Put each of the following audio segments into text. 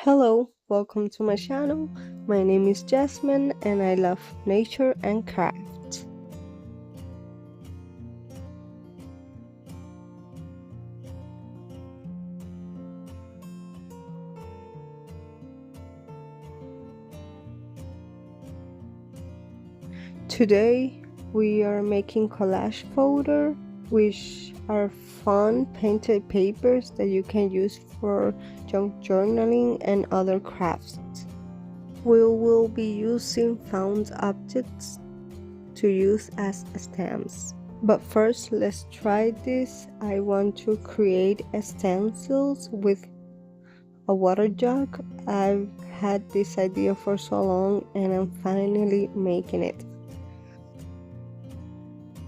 Hello, welcome to my channel. My name is Jasmine and I love nature and craft. Today we are making collage fodder, which are fun painted papers that you can use for junk journaling and other crafts. We will be using found objects to use as stamps. But first, let's try this. I want to create stencils with a water jug. I've had this idea for so long and I'm finally making it.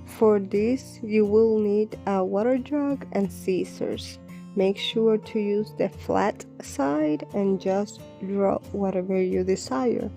For this, you will need a water jug and scissors. Make sure to use the flat side and just draw whatever you desire.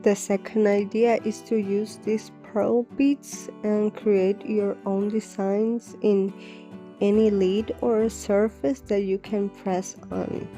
The second idea is to use these pearl beads and create your own designs in any lid or surface that you can press on.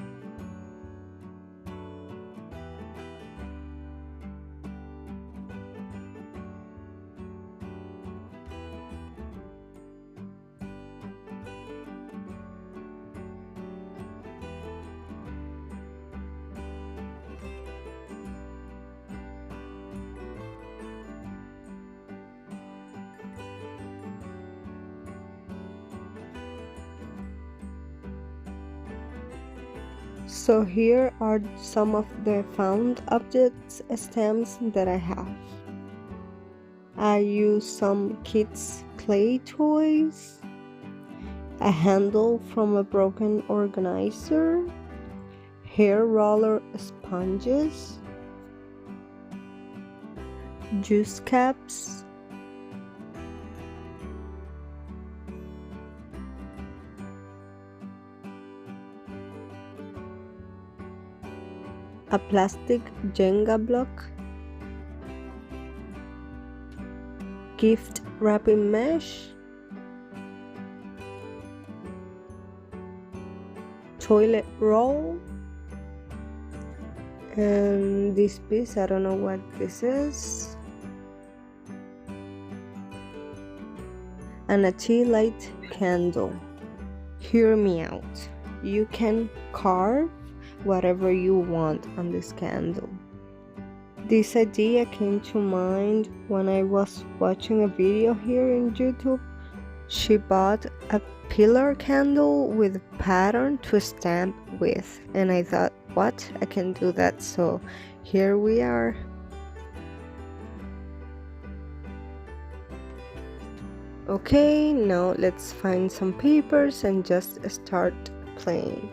So here are some of the found objects stamps that I have. I use some kids' clay toys, a handle from a broken organizer, hair roller sponges, juice caps, a plastic Jenga block, gift wrapping mesh, toilet roll, and this piece, I don't know what this is, and a tea light candle. Hear me out. You can carve whatever you want on this candle. This idea came to mind when I was watching a video here in YouTube. She bought a pillar candle with a pattern to stamp with, and I thought, what? I can do that, so here we are. Okay, now let's find some papers and just start playing.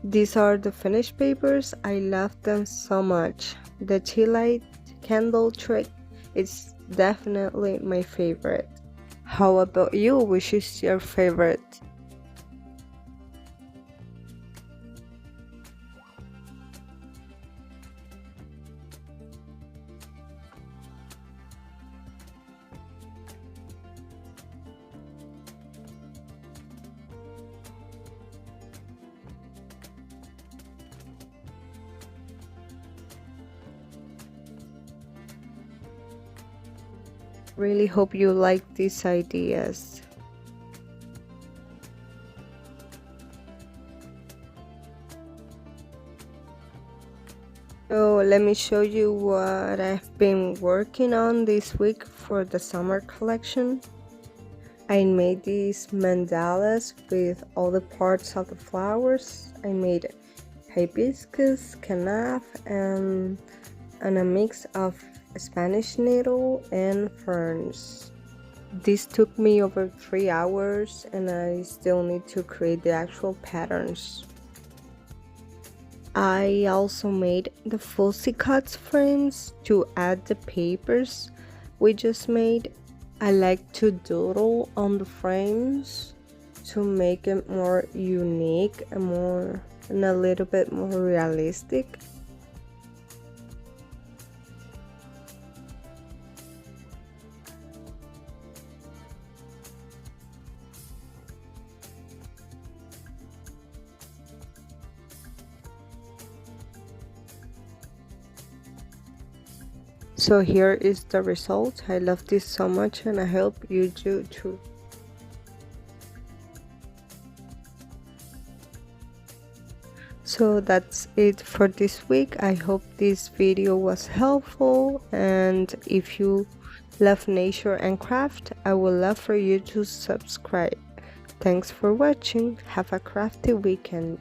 These are the finished papers. I love them so much. The tea light candle trick is definitely my favorite. How about you? Which is your favorite? Really hope you like these ideas. So let me show you what I've been working on this week for the summer collection. I made these mandalas with all the parts of the flowers. I made hibiscus, canaf, and a mix of Spanish needle and ferns. This took me over 3 hours and I still need to create the actual patterns. I also made the fussy cuts frames to add the papers we just made. I like to doodle on the frames to make it more unique and a little bit more realistic. So here is the result. I love this so much and I hope you do too. So that's it for this week. I hope this video was helpful, and if you love nature and craft, I would love for you to subscribe. Thanks for watching. Have a crafty weekend.